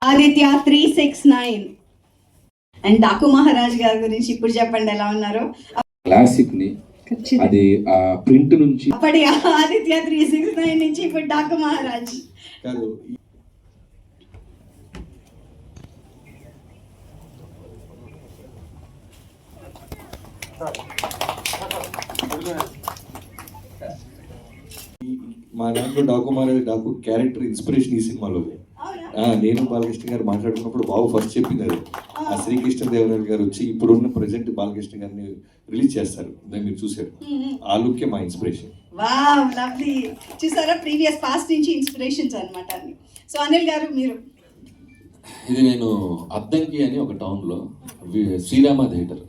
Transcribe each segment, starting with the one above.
Aditya 369 and Daaku Maharaj గారి గురించి ఇప్పుడు చెప్పండి ఎలా ఉన్నారు. క్లాసిక్ ని అది ఆ ప్రింట్ నుంచి అప్పటి ఆదిత్య 369 నుంచి ఇప్పుడు డాకు మహారాజ్ కాదు. మా దాంట్లో డాకు మహారాజ్ డాకు క్యారెక్టర్ ఇన్స్పిరేషన్ ఈ సినిమాలో. నేను బాలకృష్ణ గారు మాట్లాడుకున్నప్పుడు బాబు ఫస్ట్ చెప్పింది అది. ఆ శ్రీకృష్ణ దేవరాయలు గారు వచ్చి ఇప్పుడున్న ప్రెసెంట్ బాలకృష్ణ గారిని రిలీజ్ చేస్తారు, దాన్ని మీరు చూసారు. ఆ లుక్కే మా ఇన్స్పిరేషన్. Wow lovely. చూసారా, ప్రీవియస్ పాస్ట్ నుంచి ఇన్స్పిరేషన్స్ అన్నమాట అన్ని. సో అనిల్ గారు మీరు. ఇది నేను అద్దంకి అని ఒక టౌన్లో శ్రీరామ థియేటర్.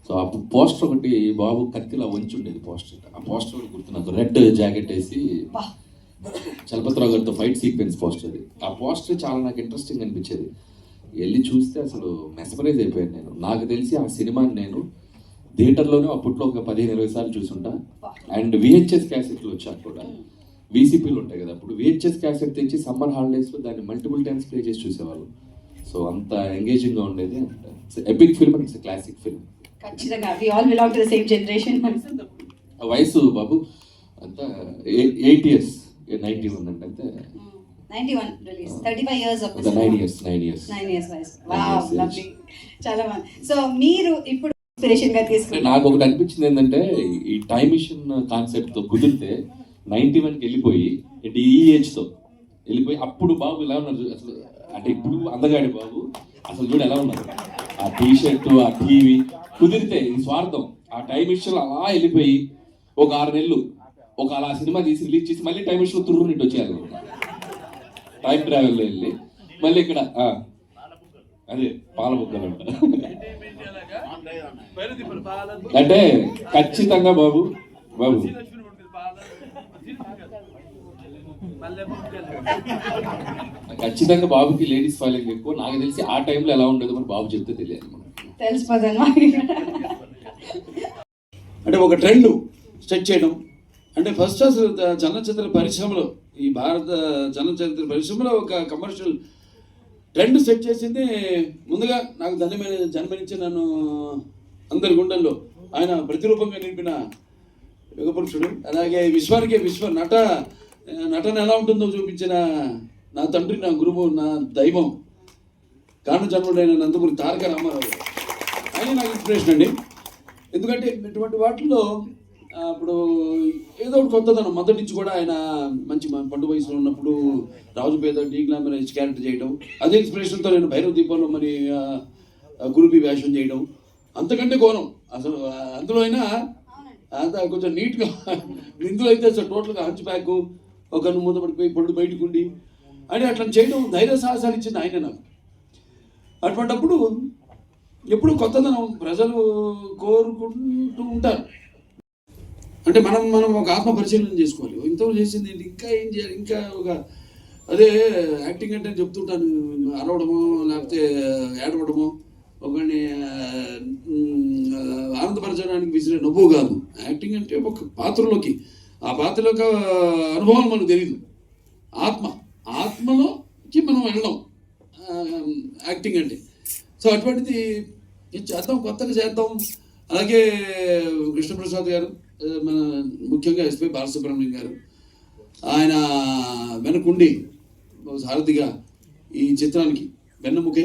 సో ఆ పోస్టర్ ఒకటి బాబు కత్తిలా వంచి ఉండేది పోస్టర్. ఆ పోస్టర్ ఒకటి గుర్తు నాకు, రెడ్ జాకెట్ వేసి చలపతిరావు గారితో ఫైట్ సీక్వెన్స్ పోస్టర్. అది ఆ పోస్టర్ చాలా నాకు ఇంట్రెస్టింగ్ అనిపించేది. వెళ్ళి చూస్తే అసలు మెస్మరైజ్ అయిపోయాను నేను. నాకు తెలిసి ఆ సినిమాని నేను థియేటర్లోనే అప్పట్లో ఒక 15-20 సార్లు చూసుంటా. అండ్ విహెచ్ఎస్ క్యాసెట్లు వచ్చాక కూడా వీసీపీలు ఉంటాయి కదా, అప్పుడు విహెచ్ఎస్ క్యాసెట్ తెచ్చి సమ్మర్ హాలిడేస్లో దాన్ని మల్టిపుల్ టైమ్స్ ప్లే చేసి చూసేవాళ్ళు. సో అంత ఎంగేజింగ్గా ఉండేది. Epic film and it's classic film. ఖచ్చితంగా we all belong to the same generation. వయసు బాబు అంతా 8 years 91 అంటే అంతే. 91 రిలీజ్ 35 ఇయర్స్ ఆఫ్ 9 years వయసు. Wow lovely. చాలా బాగుంది. సో మీరు ఇప్పుడు ఇన్స్పిరేషన్ గా తీసుకున్నారు. నాకు ఒకటి అనిపించింది ఏంటంటే, ఈ టైం మిషన్ కాన్సెప్ట్ తో కుదిరితే 91కి వెళ్ళిపోయి ఈ ఏజ్ తో వెళ్ళిపోయి అప్పుడు బాబు ఇలా ఉన్నారు అసలు. అంటే ఇప్పుడు అందగాడి బాబు అసలు చూడు ఎలా ఉన్నారు. ఆ టీషర్ట్, ఆ టీవీ కుదిరితే ఈ స్వార్థం ఆ టైం మిషన్ అలా వెళ్ళిపోయి ఒక 6 నెలలు ఒక అలా సినిమా తీసి రిలీజ్ చేసి మళ్ళీ టైం మిషన్ తుర్రు నిట్టు వచ్చేయాలి. టైం ట్రావెల్లో వెళ్ళి మళ్ళీ ఇక్కడ అదే పాలబుక్కలు అంట. అంటే ఖచ్చితంగా బాబు ఖచ్చితంగా బాబుకి లేడీస్ ఫాలోయింగ్ ఎక్కువ. నాకు తెలిసి ఆ టైంలో ఎలా ఉండేదో మరి బాబు చెప్తే తెలియాలి మనకి. తెలిసిపోతాను. అంటే ఒక ట్రెండ్ సెట్ చేయడం అంటే ఫస్ట్ అసలు చలనచిత్ర పరిశ్రమలో, ఈ భారత చలనచిత్ర పరిశ్రమలో ఒక కమర్షియల్ ట్రెండ్ సెట్ చేసింది ముందుగా నాకు జన్మనిచ్చి నన్ను అందరి గుండెల్లో ఆయన ప్రతిరూపంగా నిలిపిన యుగపురుషుడు. అలాగే విశ్వానికే నటన ఎలా ఉంటుందో చూపించిన నా తండ్రి, నా గురువు, నా దైవం, కాను జన్ముడైన నందమూరి తారక రామారావు. ఆయన నాకు ఇన్స్పిరేషన్ అండి. ఎందుకంటే ఇటువంటి వాటిల్లో అప్పుడు ఏదో ఒకటి కొత్తదనం మొదటి నుంచి కూడా ఆయన మంచి పండు వయసులో ఉన్నప్పుడు రాజుపేద డీగ్లామరైజ్ క్యారెక్టర్ చేయడం, అదే ఇన్స్పిరేషన్తో నేను భైరవ దీపంలో మరి గురుబి వేషం చేయడం, అంతకంటే ఘోరం అసలు. అందులో అయినా అంత కొంచెం నీట్గా, ఇందులో అయితే అసలు టోటల్గా హంచ్ బ్యాక్, ఒక మూతపడిపోయి పళ్ళు బయటకు ఉండి అని అట్లా చేయడం ధైర్య సాహసాలు ఇచ్చింది ఆయన నాకు. అటువంటిప్పుడు ఎప్పుడు కొత్తదనం ప్రజలు కోరుకుంటూ ఉంటారు. అంటే మనం ఒక ఆత్మ పరిశీలన చేసుకోవాలి. ఇంతలో చేసింది ఏంటి, ఇంకా ఏం చేయాలి, ఇంకా ఒక అదే యాక్టింగ్ అంటే చెప్తుంటాను, అరవడమో లేకపోతే ఏడవడమో, ఒకరిని ఆనందపరచడానికి విసిరే నవ్వు కాదు. యాక్టింగ్ అంటే ఒక పాత్రలోకి, ఆ పాత్ర యొక్క అనుభవం మనకు తెలియదు. ఆత్మలోకి మనం వెళ్ళడం యాక్టింగ్ అంటే. సో అటువంటిది చేద్దాం, కొత్తగా చేద్దాం. అలాగే కృష్ణప్రసాద్ గారు, మన ముఖ్యంగా ఎస్పి బాలసుబ్రహ్మణ్యం గారు, ఆయన వెనకుండి సారథిగా ఈ చిత్రానికి వెన్నముకే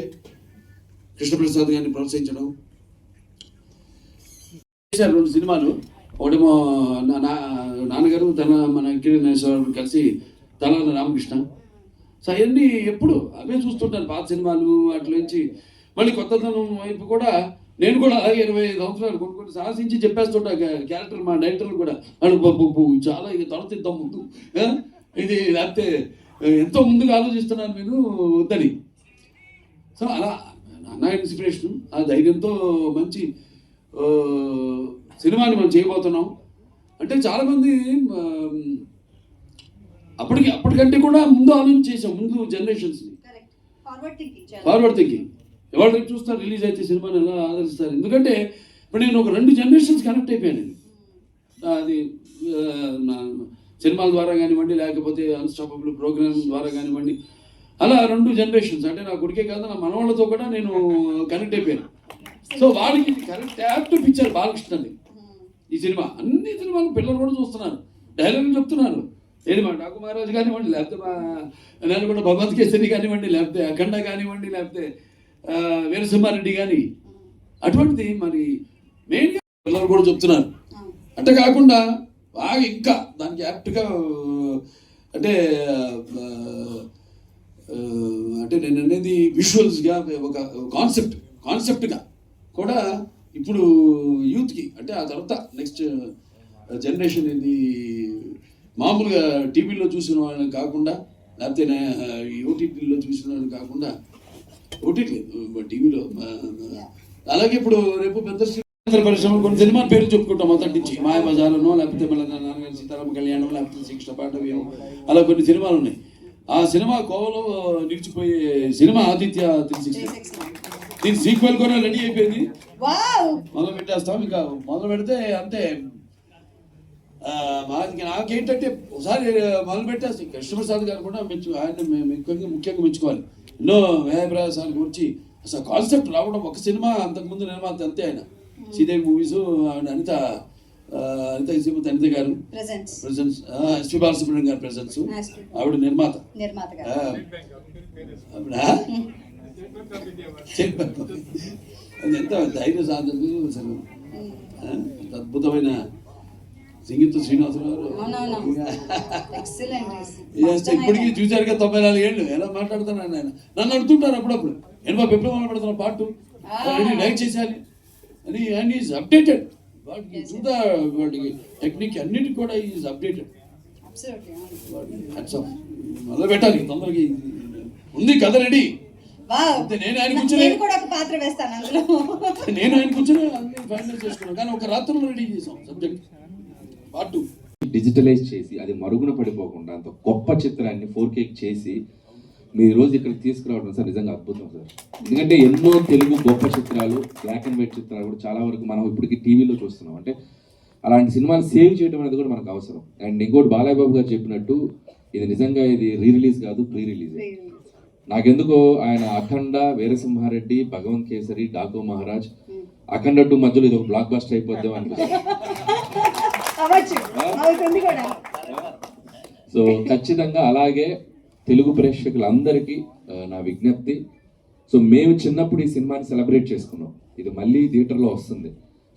కృష్ణప్రసాద్ గారిని ప్రోత్సహించడం. చేశారు 2 సినిమాలు. ఒకటేమో నాన్నగారు మన కిరణ్ కలిసి తలాల రామకృష్ణ. సో అవన్నీ ఎప్పుడు అవే చూస్తుంటాను, పాత సినిమాలు. అట్ల నుంచి మళ్ళీ కొత్తదనం వైపు కూడా నేను కూడా 25 సంవత్సరాలు కొన్ని సాహసించి చెప్పేస్తుంటా క్యారెక్టర్ మా డైరెక్టర్లు కూడా. చాలా ఇక తొలతిద్దాం ముందు, ఇది లేకపోతే ఎంతో ముందుగా ఆలోచిస్తున్నాను నేను వద్దని. సో అలా నా ఇన్స్పిరేషన్, ఆ ధైర్యంతో మంచి సినిమాని మనం చేయబోతున్నాం. అంటే చాలామంది అప్పటికంటే కూడా ముందు ఆలోచించేసాం, ముందు జనరేషన్స్ని ఫార్వర్డ్ థింకింగ్. ఎవరు రేపు చూస్తారు, రిలీజ్ అయితే సినిమాని ఎలా ఆదరిస్తారు. ఎందుకంటే ఇప్పుడు నేను ఒక 2 జనరేషన్స్ కనెక్ట్ అయిపోయాను. అది సినిమాల ద్వారా కానివ్వండి, లేకపోతే అన్స్టాపబుల్ ప్రోగ్రామ్ ద్వారా కానివ్వండి, అలా 2 జనరేషన్స్, అంటే నా కొడుకే కాదు నా మనవాళ్ళతో కూడా నేను కనెక్ట్ అయిపోయాను. సో వాళ్ళకి కరెక్ట్ యాప్ట్ పిక్చర్ బాలకృష్ణని ఈ సినిమా. అన్ని సినిమాలు పిల్లలు కూడా చూస్తున్నారు, డైలాగులు చెప్తున్నారు. ఏది మా డాకు మహారాజు కానివ్వండి, లేకపోతే మా నేలకొండ భగవత్ కేసరి కానివ్వండి, లేకపోతే అఖండ కానివ్వండి, లేకపోతే వీరసింహారెడ్డి కానీ, అటువంటిది మరి మెయిన్గా పిల్లలు కూడా చెప్తున్నారు. అంటే కాకుండా బాగా ఇంకా దానికి యాప్ట్గా అంటే అంటే నేను అనేది విజువల్స్గా ఒక కాన్సెప్ట్గా కూడా ఇప్పుడు యూత్కి, అంటే ఆ తర్వాత నెక్స్ట్ జనరేషన్ ఇది మామూలుగా టీవీలో చూసిన వాళ్ళని కాకుండా, లేకపోతే ఓటీటీలో చూసిన వాళ్ళని కాకుండా, ఓటీటీ టీవీలో, అలాగే ఇప్పుడు రేపు పెద్ద పరిశ్రమ కొన్ని సినిమా పేర్లు చెప్పుకుంటాం మొదటి నుంచి. మాయాబజార్నో, లేకపోతే మళ్ళీ నాన్నగారి సీతారామ కళ్యాణం, లేకపోతే శిక్షణ పాఠవ్యం, అలా కొన్ని సినిమాలు ఉన్నాయి. ఆ సినిమా కోవలో నిలిచిపోయే సినిమా ఆదిత్య 369. దీని సీక్వెల్ కూడా రెడీ అయిపోయింది, మొదలు పెట్టేస్తాం. ఇంకా మొదలు పెడితే అంతే. నాకేంటంటే ఒకసారి మొదలు పెట్టేస్తాం. కృష్ణప్రసాద్ గారు కూడా ఆయన ముఖ్యంగా మెచ్చుకోవాలి. ఎన్నో వ్యయప్రయాసాలు గురించి అసలు కాన్సెప్ట్ రావడం. ఒక సినిమా అంతకుముందు నిర్మాత అంతే ఆయన, శ్రీదేవి మూవీస్, అనిత గారు ప్రెసెన్స్, ఎస్పి బాలసుబ్రహ్మణ్యం గారు ప్రెసెన్స్, ఆవిడ నిర్మాత. అది ఎంత ధైర్య సాధనలు అసలు. అద్భుతమైన సంగీత శ్రీనివాసరావు ఇప్పటికీ చూశారుగా 94 ఏళ్ళు ఎలా మాట్లాడుతున్నాను ఆయన. నన్ను అడుగుతుంటారు అప్పుడప్పుడు, నేను బాబు ఎప్పుడు మాట్లాడుతున్నా పాటు లైక్ చేశాను అని. అండ్ ఈజ్ అప్డేటెడ్, వాటికి టెక్నిక్ అన్నిటికి కూడా ఈజ్ అప్డేటెడ్. మొదలు పెట్టాలి తొందరగా, ఉంది కథ రెడీ. నేను ఆయన కూర్చొని అన్ని ఫైనల్ చేసుకున్నాను, కానీ ఒక రాత్రిలో రెడీ చేసాం సబ్జెక్ట్ పార్ట్ 2. డిజిటలైజ్ చేసి అది మరుగున పడిపోకుండా అంత గొప్ప చిత్రాన్ని 4K చేసి మీరు రోజు ఇక్కడికి తీసుకురావడం సార్ నిజంగా అద్భుతం సార్. ఎందుకంటే ఎన్నో తెలుగు గొప్ప చిత్రాలు, బ్లాక్ అండ్ వైట్ చిత్రాలు కూడా చాలా వరకు మనం ఇప్పటికీ టీవీలో చూస్తున్నాం. అంటే అలాంటి సినిమాలు సేవ్ చేయడం అనేది కూడా మనకు అవసరం. అండ్ ఇంకోటి బాలయ్య బాబు గారు చెప్పినట్టు ఇది నిజంగా ఇది రిలీజ్ కాదు, ప్రీ రిలీజ్. నాకెందుకో ఆయన అఖండ, వీరసింహారెడ్డి, భగవంత్ కేసరి, డాకు మహారాజ్, అఖండ 2 మధ్యలో ఇది ఒక బ్లాక్ బస్టర్ అయిపోద్దాం అనిపిస్తుంది. సో ఖచ్చితంగా అలాగే తెలుగు ప్రేక్షకులందరికీ నా విజ్ఞప్తి. సో మేము చిన్నప్పుడు ఈ సినిమాని సెలబ్రేట్ చేసుకున్నాం, ఇది మళ్ళీ థియేటర్లో వస్తుంది.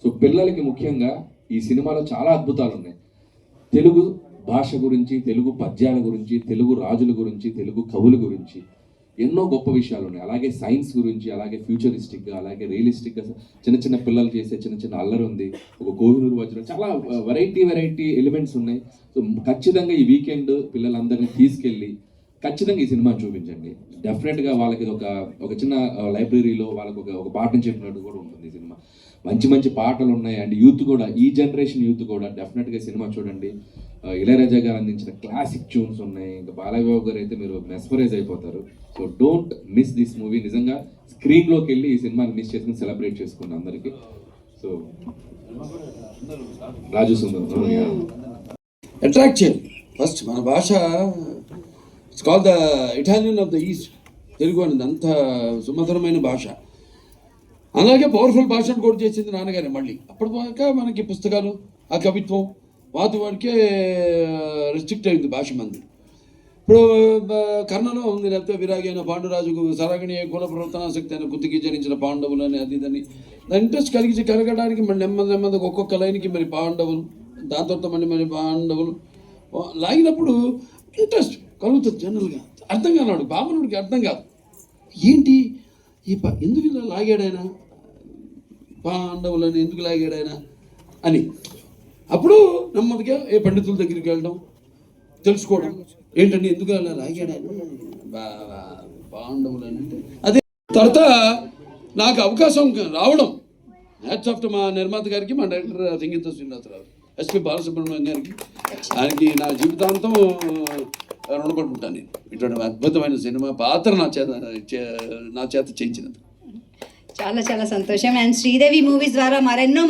సో పిల్లలకి ముఖ్యంగా ఈ సినిమాలో చాలా అద్భుతాలు ఉన్నాయి. తెలుగు భాష గురించి, తెలుగు పద్యాల గురించి, తెలుగు రాజుల గురించి, తెలుగు కవుల గురించి ఎన్నో గొప్ప విషయాలు ఉన్నాయి. అలాగే సైన్స్ గురించి, అలాగే ఫ్యూచరిస్టిక్గా, అలాగే రియలిస్టిక్గా చిన్న చిన్న పిల్లలు చేసే చిన్న అల్లరి ఉంది. ఒక కోహినూరు వజ్రం, చాలా వెరైటీ ఎలిమెంట్స్ ఉన్నాయి. సో ఖచ్చితంగా ఈ వీకెండ్ పిల్లలందరినీ తీసుకెళ్ళి ఖచ్చితంగా ఈ సినిమాని చూపించండి. డెఫినెట్గా వాళ్ళకి ఇది ఒక చిన్న లైబ్రరీలో వాళ్ళకి ఒక పాఠం చెప్పినట్టు కూడా ఉంటుంది ఈ సినిమా. మంచి పాటలు ఉన్నాయి. అండ్ యూత్ కూడా, ఈ జనరేషన్ యూత్ కూడా డెఫినెట్గా సినిమా చూడండి. ఇళయరాజా గారు అందించిన క్లాసిక్ ట్యూన్స్ ఉన్నాయి. ఇంకా బాలయ్య బాబు గారు అయితే మీరు మెస్మరైజ్ అయిపోతారు. So don't miss this movie. నిజంగా స్క్రీన్లోకి వెళ్ళి ఈ సినిమాని మిస్ చేసుకుని సెలబ్రేట్ చేసుకున్నాం అందరికీ. సో రాజు సుందర్ అట్రాక్ట్ చేయండి. ఫస్ట్ మన భాష, it's called the Italian of the east. Telugu అనేది అంత సుమధురమైన భాష, అలాగే పవర్ఫుల్ భాషను కూడా చేసింది నాన్నగారే. మళ్ళీ అప్పటిదాకా మనకి పుస్తకాలు, ఆ కవిత్వం వాటికే రెస్ట్రిక్ట్ అయింది భాష మంది. ఇప్పుడు కర్ణలో ఉంది, లేకపోతే విరాగి అయిన పాండురాజుకు సరాగణి కుల ప్రవర్తనాశక్తి అయిన కుతికి జరించిన పాండవులు అని అది ఇదని ఇంట్రెస్ట్ కలగడానికి మరి నెమ్మదిగా ఒక్కొక్క లైన్కి మరి పాండవులు, దాని తర్వాత మళ్ళీ పాండవులు లాగినప్పుడు ఇంట్రెస్ట్ కలుగుతుంది జనరల్గా. అర్థం కానివాడు బామనుడికి అర్థం కాదు, ఏంటి ఎందుకు ఇలా లాగాడాయన, పాండవులని ఎందుకు లాగాడాయన అని. అప్పుడు నెమ్మదిగా ఏ పండితుల దగ్గరికి వెళ్ళడం, తెలుసుకోవడం, ఏంటండి ఎందుకు అలా లాగాడాయన పాండవులు అని. అంటే అదే తర్వాత నాకు అవకాశం రావడం, హ్యాట్స్ ఆఫ్ మా నిర్మాత గారికి, మా డైరెక్టర్ సంగీత శ్రీనివాసరావు, ఎస్పి బాలసుబ్రహ్మణ్యం గారికి, ఆయనకి నా జీవితాంతం రుణపడి ఉంటాను నేను. ఇటువంటి అద్భుతమైన సినిమా పాత్ర నా చేత చేయించినందుకు చాలా సంతోషం. అండ్ శ్రీదేవి మూవీస్ ద్వారా మరెన్నో